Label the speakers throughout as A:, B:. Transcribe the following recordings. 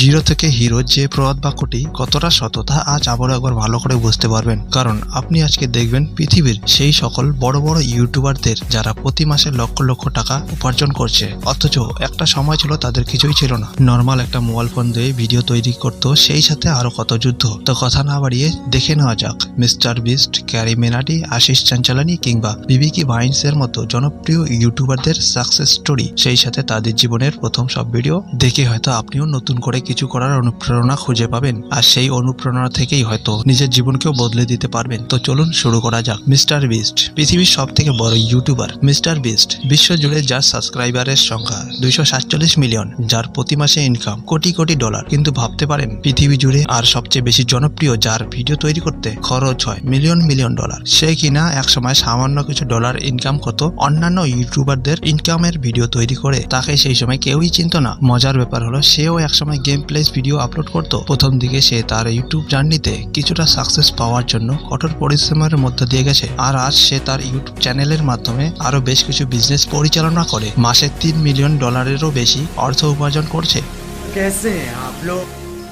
A: Zero থেকে hero যে প্রবাদ বাক্যটি কতটা সততা আজ আবারও একবার ভালো করে বুঝতে পারবেন। কারণ আপনি আজকে দেখবেন পৃথিবীর সেই সকল বড় বড় ইউটিউবারদের যারা প্রতি মাসে লক্ষ লক্ষ টাকা উপার্জন করছে, অথচ একটা সময় ছিল তাদের কিছুই ছিল না। নর্মাল একটা মোবাইল ফোন দিয়ে ভিডিও তৈরি করতো, সেই সাথে আরো কত যুদ্ধ। তো কথা না বাড়িয়ে দেখে নেওয়া যাক মিস্টার বিস্ট, ক্যারি মিনাটি, আশিস চাঞ্চালানি কিংবা বিবিকি ভাইন্স এর মতো জনপ্রিয় ইউটিউবারদের সাকসেস স্টোরি, সেই সাথে তাদের জীবনের প্রথম সব ভিডিও দেখে হয়তো আপনিও নতুন করে কিছু করার অনুপ্রেরণা খুঁজে পাবেন, আর সেই অনুপ্রেরণা থেকেই হয়তো নিজের জীবনকেও বদলে দিতে পারবেন। তো চলুন শুরু করা যাক। মিস্টার বিস্ট পৃথিবীর সব থেকে বড় ইউটিউবার। মিস্টার বিস্ট বিশ্বজুড়ে যার সাবস্ক্রাইবারের সংখ্যা 247 মিলিয়ন, যার প্রতি মাসে ইনকাম কোটি কোটি ডলার। কিন্তু ভাবতে পারেন পৃথিবী জুড়ে আর সবচেয়ে বেশি জনপ্রিয়, যার ভিডিও তৈরি করতে খরচ হয় মিলিয়ন মিলিয়ন ডলার, সে কিনা একসময় সামান্য কিছু ডলার ইনকাম করতো অন্যান্য ইউটিউবারদের ইনকামের ভিডিও তৈরি করে, তাকে সেই সময় কেউই চিনত না। মজার ব্যাপার হলো সেও একসময় গেম প্লেস ভিডিও আপলোড করতো। প্রথম দিকে সে তার ইউটিউব জার্নিতে কিছুটা সাকসেস পাওয়ার জন্য কঠোর পরিশ্রমের মধ্যে দিয়ে গেছে, আর আজ সে তার ইউটিউব চ্যানেলের মাধ্যমে আরো বেশ কিছু বিজনেস পরিচালনা করে মাসে 3 মিলিয়ন ডলারেরও বেশি অর্থ উপার্জন করছে।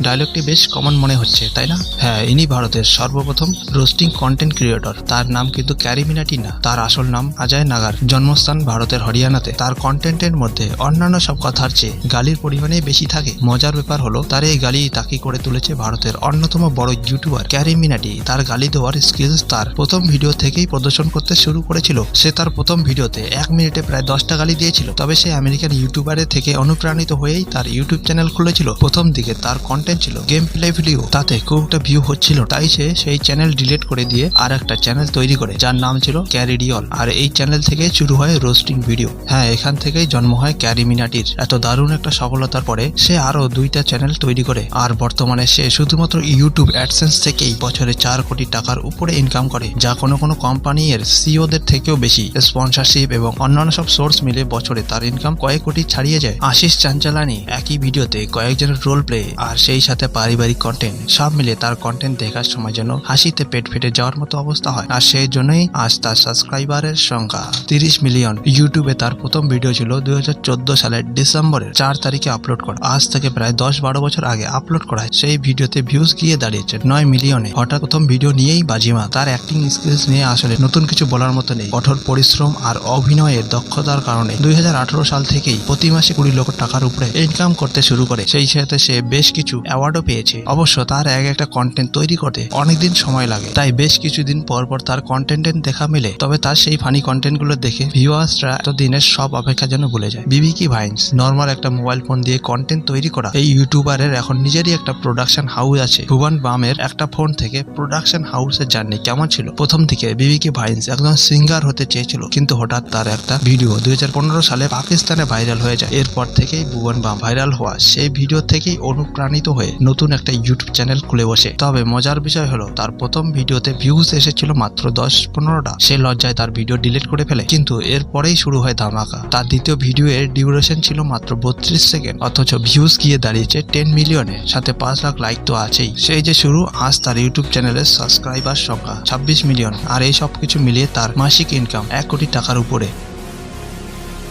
A: ডায়লগটি বেশ কমন মনে হচ্ছে, তাই না? হ্যাঁ, ইনি ভারতের সর্বপ্রথম রোস্টিং কন্টেন্ট ক্রিয়েটর। তার নাম কিন্তু ক্যারি মিনাটি না, তার আসল নাম অজয় নাগার। জন্মস্থান ভারতের হরিয়ানাতে। তার কন্টেন্টের মধ্যে অন্যান্য সব কথার চেয়ে গালির পরিমাণে বেশি থাকে। মজার ব্যাপার হলো তার এই গালি তাকে করে তুলেছে ভারতের অন্যতম বড় ইউটিউবার ক্যারি মিনাটি। তার গালি দেওয়ার স্কিলস তার প্রথম ভিডিও থেকেই প্রদর্শন করতে শুরু করেছিল। সে তার প্রথম ভিডিওতে 1 মিনিটে প্রায় 10টা গালি দিয়েছিল। তবে সে আমেরিকান ইউটিউবারের থেকে অনুপ্রাণিত হয়েই তার ইউটিউব চ্যানেল খুলেছিল। প্রথম দিকে তার কন্টেন্ট ছিল গেম প্লে ভিডিও, তাতে খুব একটা ভিউ হচ্ছিল, তাই সে সেই চ্যানেল ডিলিট করে দিয়ে আর একটা চ্যানেল তৈরি করে, যার নাম ছিল ক্যারিডিওল। আর এই চ্যানেল থেকে শুরু হয় রোস্টিং ভিডিও। হ্যাঁ, এখান থেকেই জন্ম হয় ক্যারি মিনাটির। এত দারুণ একটা সফলতার পরে সে আরো 2টা চ্যানেল তৈরি করে, আর বর্তমানে সে শুধুমাত্র ইউটিউব অ্যাডসেন্স থেকেই বছরে 4 কোটি টাকার উপরে ইনকাম করে, যা কোনো কোনো কোম্পানি এর সিইওদের থেকেও বেশি। স্পন্সরশিপ এবং অন্যান্য সব সোর্স মিলে বছরে তার ইনকাম কয়েক কোটি ছাড়িয়ে যায়। আশিস চাঞ্চালানি একই ভিডিওতে কয়েকজনের রোল প্লে আর সেই সাথে পারিবারিক কন্টেন্ট, সব মিলে তার কন্টেন্ট দেখার সময় যেন হাসিতে পেট ফেটে যাওয়ার মতো অবস্থা হয়। আর সেই জন্যই আজ তার সাবস্ক্রাইবারের সংখ্যা 30 মিলিয়ন। ইউটিউবে তার প্রথম ভিডিও ছিল 2014 সালের ডিসেম্বরের 4 তারিখে আপলোড করা। আজ থেকে প্রায় 10-12 বছর আগে আপলোড করা সেই ভিডিওতে ভিউজ গিয়ে দাঁড়িয়েছে 9 মিলিয়নে। হঠাৎ প্রথম ভিডিও নিয়েই বাজিমা। তার অ্যাক্টিং স্কিলস নিয়ে আসলে নতুন কিছু বলার মতো নেই। কঠোর পরিশ্রম আর অভিনয়ের দক্ষতার কারণে 2018 সাল থেকেই প্রতি মাসে 20 লক্ষ টাকার উপরে ইনকাম করতে শুরু করে। সেই সাথে সে বেশ কিছু অ্যাওয়ার্ডও পেয়েছে। অবশ্য তার একটা কন্টেন্ট তৈরি করতে অনেকদিন সময় লাগে, তাই বেশ কিছুদিন পর পর তার কন্টেন্টের দেখা মেলে। তবে তার সেই ফানি কন্টেন্ট গুলো দেখে ভিউয়ার্সরা এতদিনের সব অপেক্ষা যেন ভুলে যায়। বিবিকি ভাইন্স নর্মাল একটা মোবাইল ফোন দিয়ে কন্টেন্ট তৈরি করা এই ইউটিউবারের এখন নিজেরই একটা প্রোডাকশন হাউস আছে। ভুবন বামের একটা ফোন থেকে প্রোডাকশন হাউসের জার্নি কেমন ছিল? প্রথম দিকে বিবিকি ভাইন্স একজন সিঙ্গার হতে চেয়েছিল, কিন্তু হঠাৎ তার একটা ভিডিও 2015 সালে পাকিস্তানে ভাইরাল হয়ে যায়। এরপর থেকেই ভুবন বাম ভাইরাল হওয়া সেই ভিডিও থেকেই অনুপ্রাণিত হয়ে নতুন একটা ইউটিউব চ্যানেল খুলে বসে। তবে মজার বিষয় হলো তার প্রথম ভিডিওতে ভিউজ এসেছিল মাত্র 10-15টা। সে লজ্জায় তার ভিডিও ডিলিট করে ফেলে, কিন্তু এরপরেই শুরু হয় ধামাকা। তার দ্বিতীয় ভিডিও এর ডিউরেশন ছিল মাত্র 32 সেকেন্ড, অথচ ভিউজ গিয়ে দাঁড়িয়েছে 10 মিলিয়নে, সাথে 5 লাখ লাইক তো আছেই। সেই যে শুরু। আজ তার ইউটিউব চ্যানেলের সাবস্ক্রাইবার সংখ্যা 26 মিলিয়ন, আর এই সব কিছু মিলিয়ে তার মাসিক ইনকাম 1 কোটি টাকার উপরে।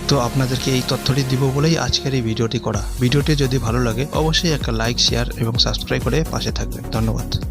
A: তো আপনাদেরকে এই তথ্যটি দিব বলেই আজকের এই ভিডিওটি করা। ভিডিওটি যদি ভালো লাগে অবশ্যই একটা লাইক, শেয়ার এবং সাবস্ক্রাইব করে পাশে থাকবেন। ধন্যবাদ।